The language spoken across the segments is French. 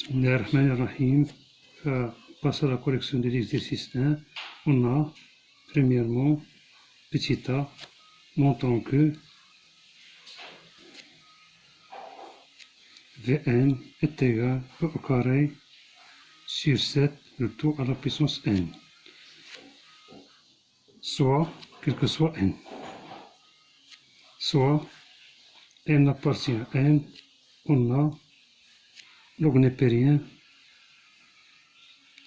Bismillahirrahmanirrahim. Passe à la correction de l'exercice 1. On a, premièrement, petit a, montrant que Vn est égal à E au carré sur 7, le tout à la puissance n. Soit, quel que soit n. Soit, n appartient à n, on a log népérien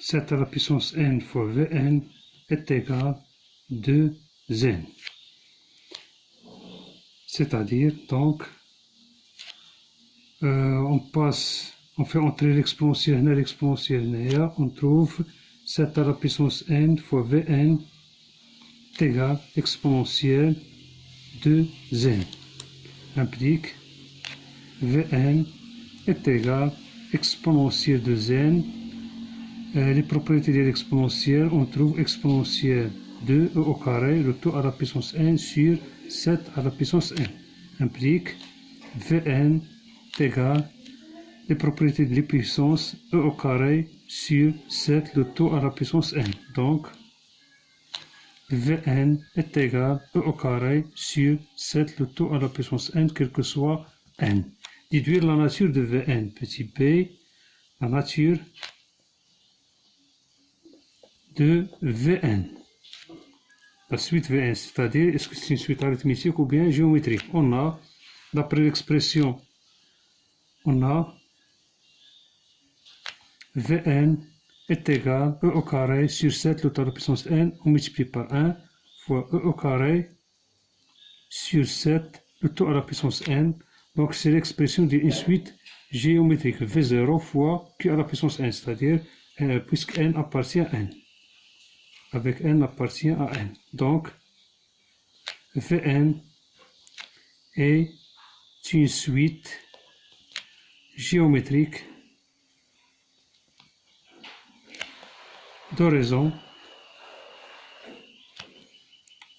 7 à la puissance n fois Vn est égal à 2n. C'est-à-dire, donc, on fait entrer l'exponentielle et on trouve 7 à la puissance n fois Vn est égal à exponentielle 2n. Implique Vn est égal à exponentielle de n. Les propriétés de l'exponentielle, on trouve exponentielle de E au carré, le tout à la puissance n sur 7 à la puissance n. Implique Vn est égal les propriétés de la puissance E au carré sur 7, le tout à la puissance n. Donc, Vn est égal E au carré sur 7, le tout à la puissance n, quel que soit n. Déduire la nature de Vn, petit b, la nature de Vn. La suite Vn, c'est-à-dire, est-ce que c'est une suite arithmétique ou bien géométrique? On a, d'après l'expression, on a Vn est égal à E au carré sur 7, le tout à la puissance n, on multiplie par 1, fois E au carré sur 7, le tout à la puissance n. Donc, c'est l'expression d'une suite géométrique, V0 fois Q à la puissance n, c'est-à-dire, puisque n appartient à n. Avec n appartient à n. Donc, Vn est une suite géométrique d'oraison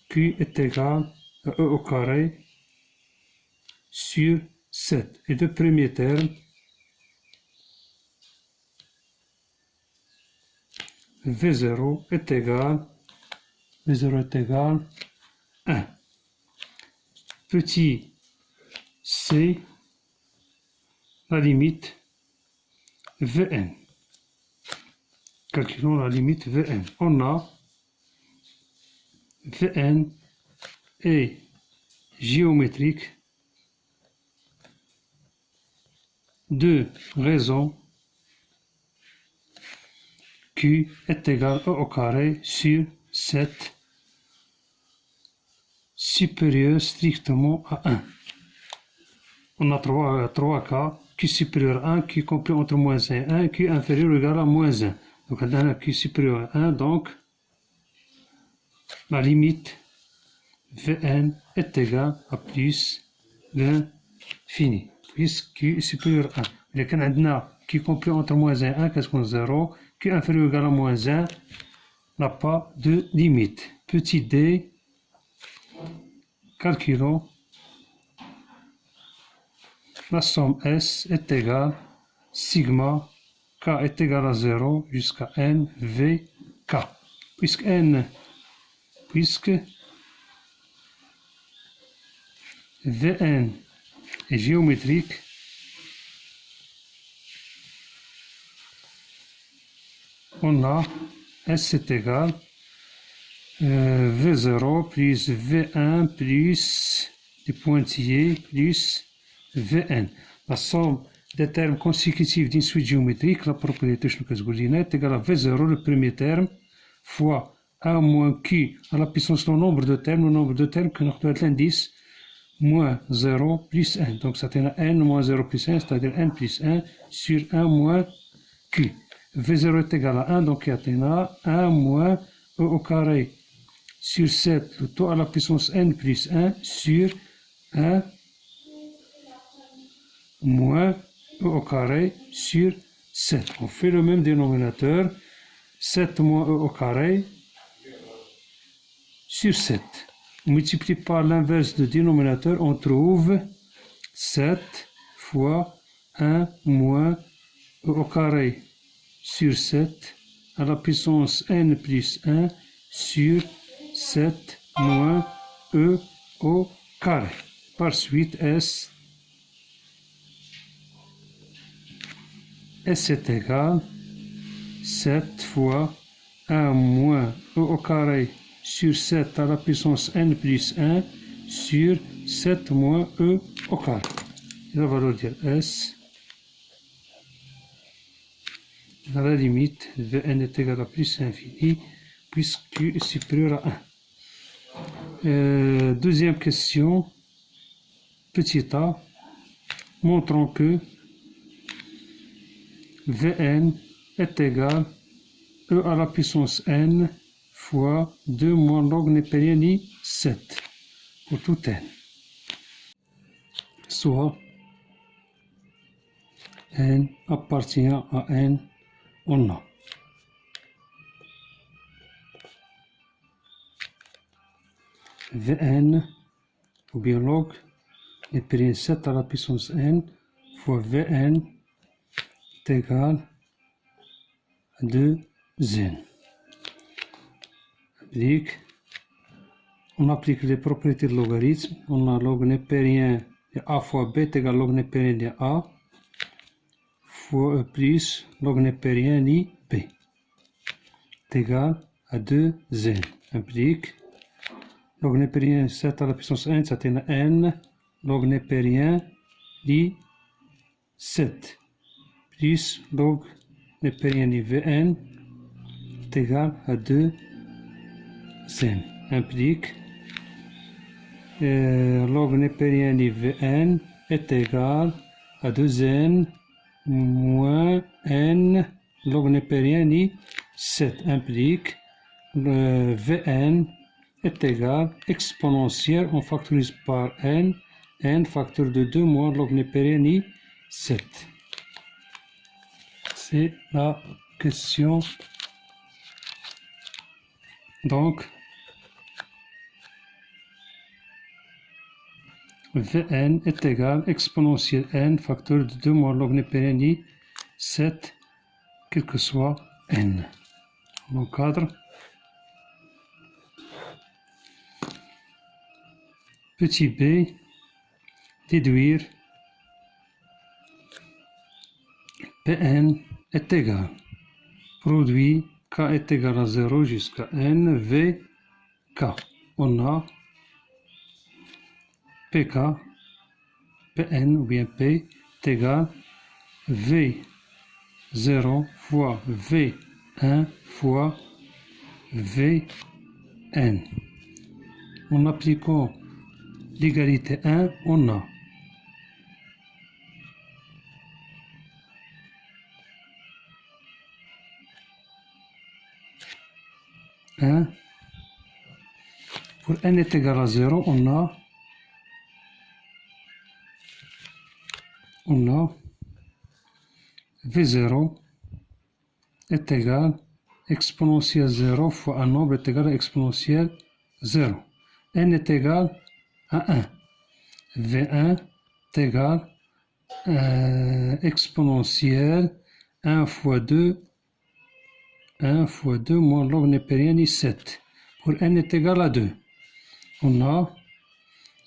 Q est égal à E au carré sur 7. Et le premier terme, V0 est égal à 1. Petit c, la limite Vn. Calculons la limite Vn. On a Vn est géométrique de raison Q est égal à E au carré sur 7 supérieur strictement à 1. On a trois cas, Q supérieur à 1, Q compris entre moins 1 et 1, Q inférieur ou égal à moins 1. Donc on a Q supérieur à 1, donc la limite Vn est égale à plus l'infini, puisque Q est supérieur à 1. Mais quand on a Q compris entre moins 1 et 1, qu'est-ce qu'on a 0? Q inférieur ou égal à moins 1 n'a pas de limite. Petit d, calculons la somme S est égale sigma K est égal à 0 jusqu'à n V K. Puisque Vn est géométrique, on a S est égal V0 plus V1 plus des pointillés plus Vn. La somme des termes consécutifs d'une suite géométrique, la propriété est égale à V0, le premier terme, fois 1 moins Q à la puissance du nombre de termes, le nombre de termes que nous avons l'indice, moins 0 plus 1. Donc ça tient à n moins 0 plus 1, c'est-à-dire n plus 1 sur 1 moins Q. V0 est égal à 1, donc il y a 1 moins E au carré sur 7, le tout à la puissance n plus 1 sur 1 moins E au carré sur 7. On fait le même dénominateur, 7 moins E au carré sur 7. On multiplie par l'inverse du dénominateur, on trouve 7 fois 1 moins e au carré sur 7 à la puissance n plus 1 sur 7 moins e au carré. Par suite, S est égal 7 fois 1 moins e au carré sur 7 à la puissance n plus 1 sur 7 moins e au carré. Et la valeur de S, à la limite, Vn est égal à plus infini, puisque Q est supérieur à 1. Deuxième question, petit a, montrons que Vn est égal à E à la puissance n fois 2 moins log népérien I 7 pour tout n. Soit n appartient à n en A. Vn ou bien log népérien 7 à la puissance n fois Vn est égal à 2n. On applique les propriétés de logarithme. On a log népérien de a fois b est égal à log népérien de a fois plus log népérien de b est égal à 2n. Implique log népérien 7 à la puissance n, c'est n log népérien de 7 plus log népérien de Vn est égal à 2n. Implique log népérien de Vn est égal à 2n moins n log népérien de 7. Implique Vn est égal exponentielle, on factorise par n, n facteur de 2 moins log népérien de 7. C'est la question. Donc, Vn est égal exponentielle n facteur de 2 moins log népérien de 7, quel que soit n. On encadre. Petit b, déduire Pn est égal. Produit k est égal à 0 jusqu'à n, v, k. On a pk, pn ou bien p est égal v0 fois v1 fois vn. En appliquant l'égalité 1, on a pour n est égal à 0, on a V0 est égal exponentielle 0 fois un nombre est égal à exponentielle 0. N est égal à 1. V1 est égal exponentielle 1 fois 2 moins log népérien de 7. Pour n est égal à 2. On a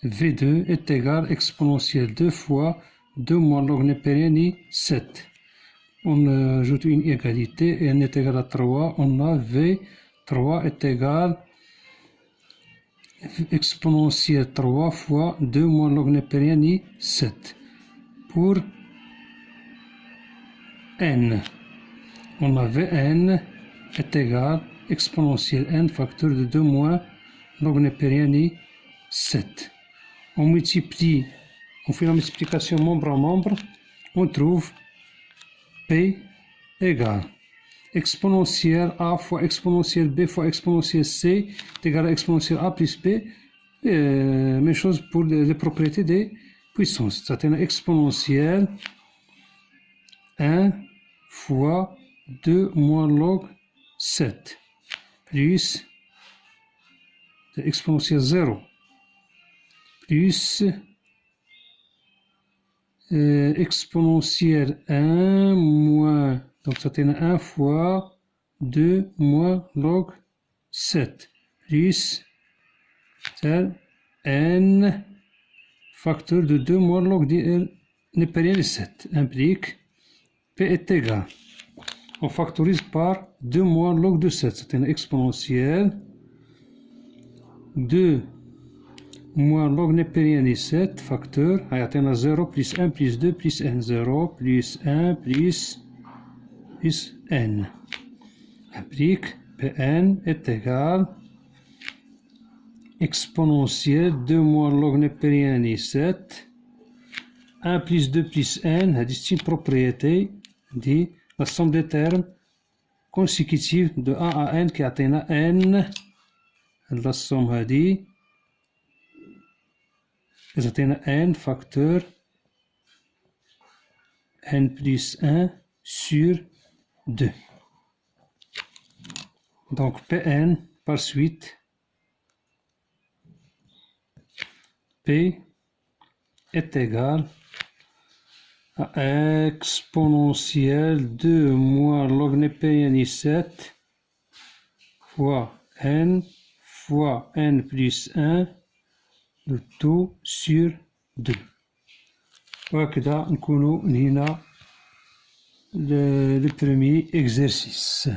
V2 est égal exponentielle 2 fois 2 moins log népérien de 7. On ajoute une égalité et n est égal à 3. On a V3 est égal exponentielle 3 fois 2 moins log népérien de 7. Pour n, on a Vn est égal exponentielle n facteur de 2 moins log népérien de 7. On multiplie, on fait la multiplication membre à membre, on trouve P égale exponentielle A fois exponentielle B fois exponentielle C est égal à exponentielle A plus B. Même chose pour les propriétés des puissances. C'est-à-dire exponentielle 1 fois 2 moins log 7 plus exponentielle 0 plus exponentielle 1 moins, donc ça t'en a 1 fois 2 moins log 7 plus n facteur de 2 moins log de 7 implique p est égal. On factorise par 2 moins log de 7, c'est une exponentielle 2 moins log népérien de 7 facteur, il y a 0 plus 1 plus 2 plus n, 0 plus 1 plus n. Implique Pn est égal exponentielle 2 moins log népérien de 7 1 plus 2 plus n, c'est une propriété de la somme des termes consécutifs de 1 à n qui atteint n. La somme هذه تعطينا n facteur n plus 1 sur 2. Donc Pn par suite P est égal à exponentielle 2 moins log népérien de 7 fois n plus 1 le tout sur 2. وهكذا نكونوا هنا le premier exercice.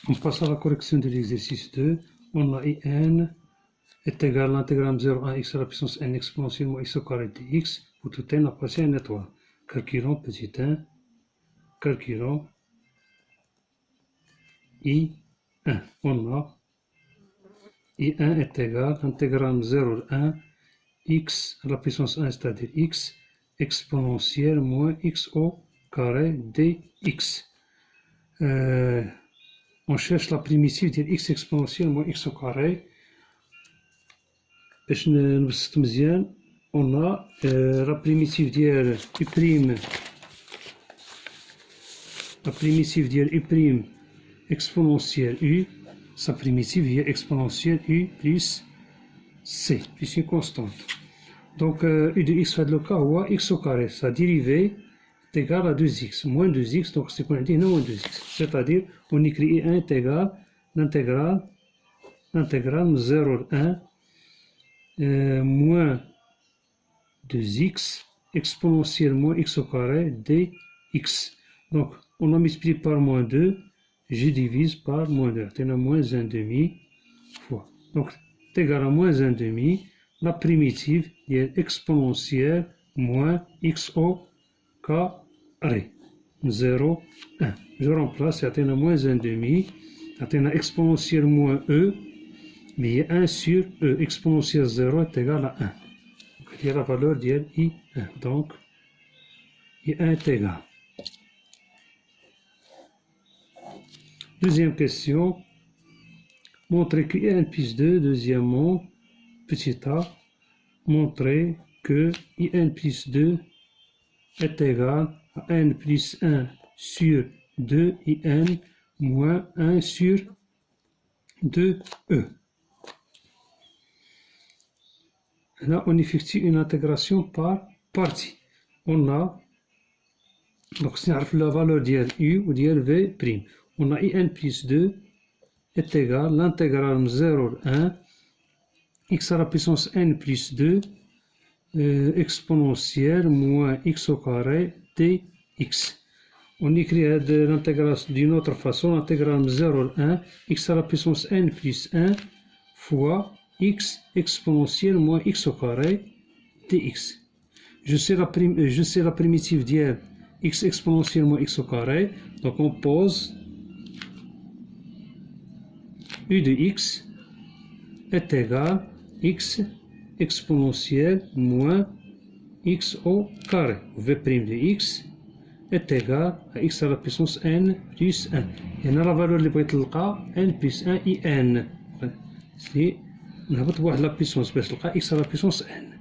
On passe à la correction de l'exercice 2. On a in est égal à l'intégrale 0 à x à la puissance n exponentielle moins x au carré de x où tout n appartient à une étoile. Calculons petit 1. Calculons I1. On a I1 est égal à l'intégrale 0 à 1 x à la puissance 1, c'est-à-dire x exponentielle moins x au carré dx. On cherche la primitive de x exponentielle moins x au carré. On a la primitive d'y u' exponentielle u, sa primitive est exponentielle u plus c, plus une constante. Donc u de x fait le cas ou x au carré, sa dérivée est égale à 2x, moins 2x, donc c'est qu'on a dit non moins 2x. C'est-à-dire, on écrit i1 est égal l'intégrale 0 1 moins 2x exponentielle moins x au carré dx. Donc, on a multiplié par moins 2, je divise par moins 2, c'est moins 1 demi fois. Donc, c'est égal à moins 1 demi, la primitive est exponentielle moins x au carré. 0, 1. Je remplace, c'est moins 1 demi, c'est exponentielle moins e, mais il y a 1 sur e, exponentielle 0 est égal à 1. Donc, il y a la valeur de I1. Donc, I1 est égal. Deuxième question. Montrer que I1 plus 2, deuxièmement, petit a, montrer que I1 plus 2 est égal à n plus 1 sur 2 IN moins 1 sur 2E. Là, on effectue une intégration par partie. On a, donc c'est la valeur d'IL U ou d'IL V'. On a IN plus 2 est égal à l'intégrale 0 1 x à la puissance n plus 2 exponentielle moins x au carré dx. On écrit l'intégration d'une autre façon, l'intégrale 0 1 x à la puissance n plus 1 fois x exponentielle moins x au carré dx. Je sais la primitive d'IL x exponentielle moins x au carré, donc on pose u de x est égal à x exponentielle moins x au carré. V' de x est égal à x à la puissance n plus 1. Et là, la valeur اللي بغيت نلقى n plus 1 in. Si نهبط بواحد la puissance باش نلقى x à la puissance n.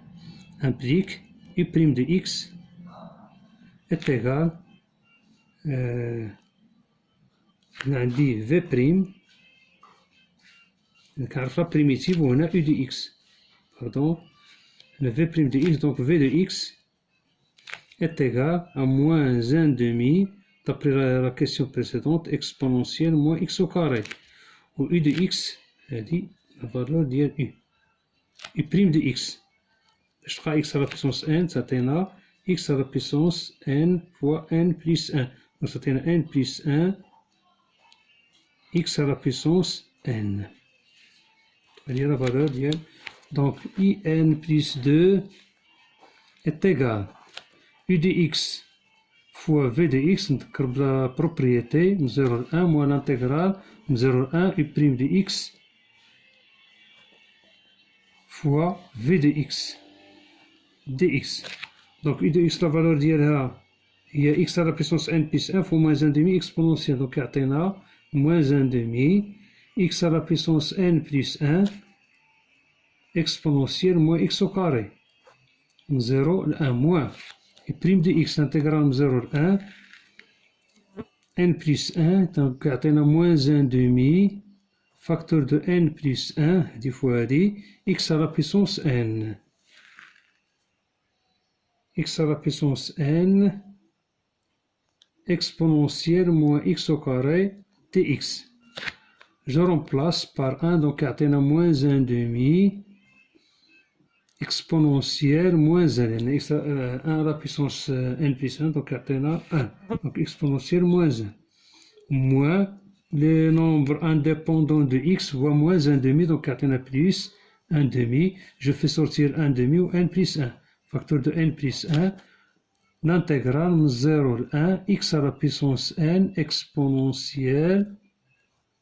Implique u' de x est égal عندي v'. نعرف la primitive وهنا u de x. Pardon. Le v' de x, donc v de x est égal à moins 1 demi, d'après la question précédente, exponentielle moins x au carré. Où u de x, dit la valeur de u. U prime de x. Je ferai x à la puissance n, ça t'en x à la puissance n fois n plus 1. Donc ça t'en n plus 1, x à la puissance n. C'est-à-dire la valeur de donc in plus 2 est égal u de x fois v de x, la propriété 0,1 moins l'intégrale 0,1 u prime de x fois v de x dx. Donc u de x la valeur ديالها هي x à la puissance n plus 1 fois moins 1 demi exponentielle. Donc يعطينا moins 1 demi x à la puissance n plus 1 exponentielle moins x au carré. 0, 1 moins et prime de x intégrale 0, 1 n plus 1 donc يعطينا moins 1 demi facteur de n plus 1 دي fois دي x à la puissance n x à la puissance n exponentielle moins x au carré dx. Je remplace par 1 donc يعطينا moins 1 demi exponentielle moins 1 1 à la puissance n plus 1 donc يعطينا 1 donc exponentielle moins 1 moins les nombres indépendants de x voient moins 1 demi donc يعطينا plus 1 demi. Je fais sortir 1 demi ou n plus 1 facteur de n plus 1 l'intégrale 0 1 x à la puissance n exponentielle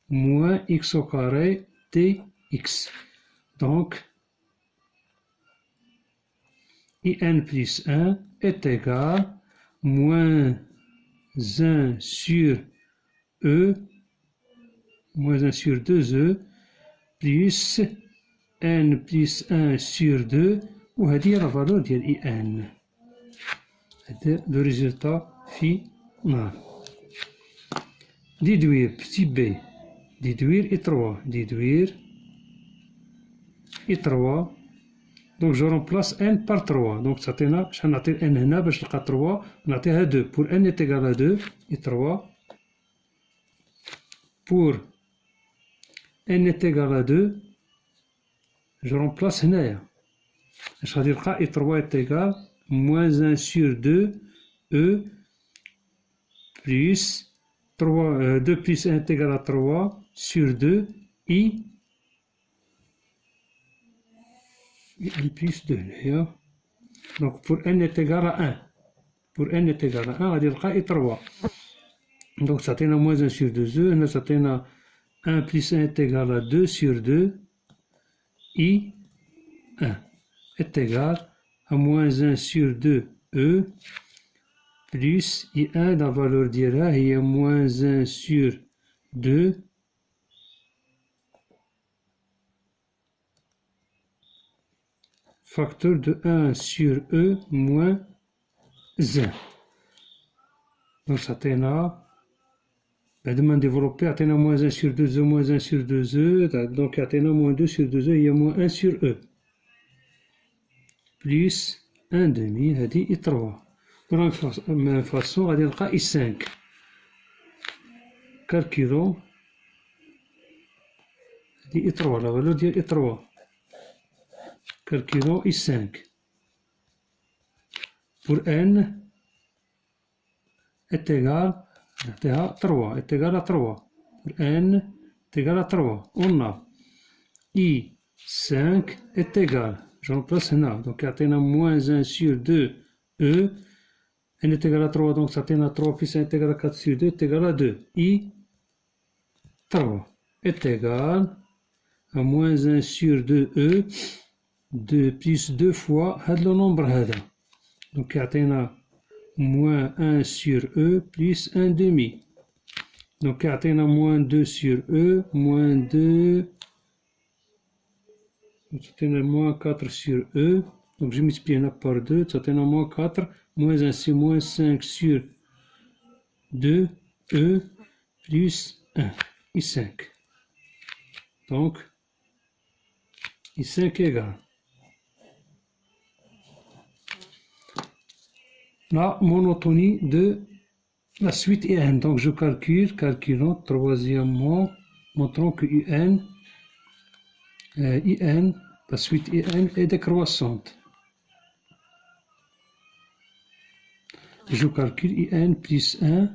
moins x au carré dx. Donc in plus 1 est égal moins 1 sur e moins 1 sur 2e plus n plus 1 sur 2 وهذه la valeur ديال in. هذا le résultat final. Déduire petit b. Déduire i3. Déduire i3. Donc je remplace n par 3. Donc ça t'en شحال نعطي n هنا باش نلقى 3 نعطيها 2. Pour n est égal à 2 i3. Pour n est égal à 2 je remplace هنايا. اش غادي نلقى i3 est égal moins 1 sur 2 e plus 3 2 plus 1 est égal à 3 sur 2 i n plus 2 هنايا. Donc pour n est égal à 1 pour n est égal à 1 غادي نلقى i3 donc ça تعطينا moins 1 sur 2 e هنا تعطينا 1 plus 1 est égal à 2 sur 2 i 1 est égal à moins 1 sur 2 e plus I1 la valeur ديالها هي moins 1 sur 2 facteur de 1 sur e moins 1. Donc ça t'aina بعد ما نديفلوبي عطينا moins 1 sur 2 e moins 1 sur 2 e donc عطينا moins 2 sur 2 e هي moins 1 sur e plus 1 demi هذه i3. De la même façon غادي نلقى i5. Calculons هذه i3 la valeur ديال i3. Calculons i5 pour n est égal نعطيها 3 est égal à 3 pour n est égal à 3 on a i5 est égal je remplace هنا donc يعطينا moins 1 sur 2 e n est égal à 3 donc ça يعطينا 3 plus 1 est égal à 4 sur 2 est égal à 2 i3 est égal à moins 1 sur 2 e 2 plus 2 fois هذا le nombre هذا donc يعطينا moins 1 sur e plus 1 demi donc يعطينا moins 2 sur e moins 2 يعطينا moins 4 sur e donc je multiplie هنا par 2 يعطينا moins 4 moins 1 c'est moins 5 sur 2 e plus 1 i5 donc i5 égale la monotonie de la suite IN. Donc je calculons troisièmement, montrons que IN, la suite IN est décroissante. Je calcule IN plus 1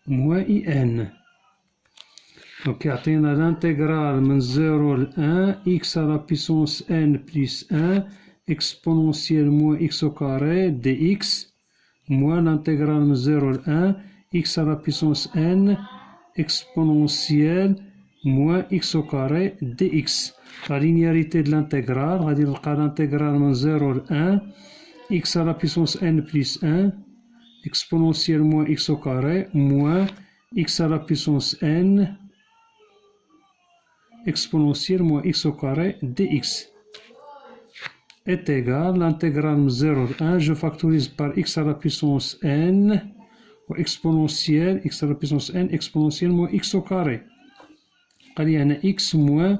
moins IN. Donc يعطينا l'intégrale من 0 ل 1 x à la puissance n plus 1 exponentielle moins x au carré dx moins l'intégrale de 0 à 1 x à la puissance n exponentielle moins x au carré dx. La linéarité de l'intégrale, on va dire l'intégrale de 0 à 1 x à la puissance n plus 1 exponentielle moins x au carré moins x à la puissance n exponentielle moins x au carré dx est égal à l'intégrale de 0 à 1, je factorise par x à la puissance n, ou exponentielle, x à la puissance n, exponentielle moins x au carré. Il y a x moins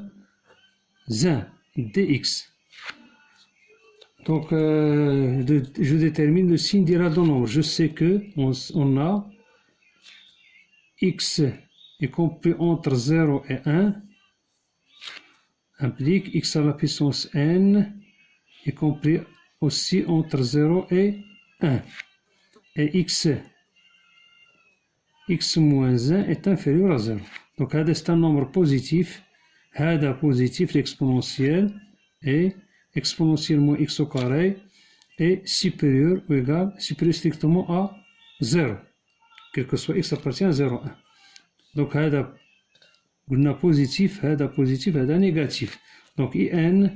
1, dx. Donc, je détermine le signe d'Iradon nombre. Je sais que on a x est compris entre 0 et 1, implique x à la puissance n est compris aussi entre 0 et 1. Et x moins 1 est inférieur à 0. Donc, c'est un nombre positif. Positif, l'exponentielle, et exponentielle moins x au carré est supérieur ou égal, supérieur strictement à 0. Quel que soit x appartient à 0, 1. Donc, on a positif, négatif. Donc, IN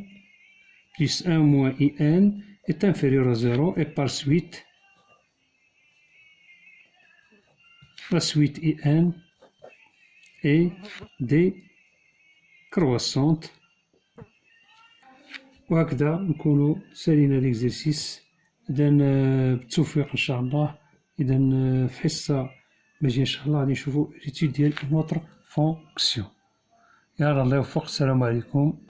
plus 1 moins IN est inférieur à 0 et par suite, la suite IN est décroissante. وهكذا نكونوا سالينا l'exercice. إذا بالتوفيق إن شاء الله. إذا في حصة باجي إن شاء الله غادي نشوفوا l'étude ديال une autre fonction. يلا الله يوفق. السلام عليكم.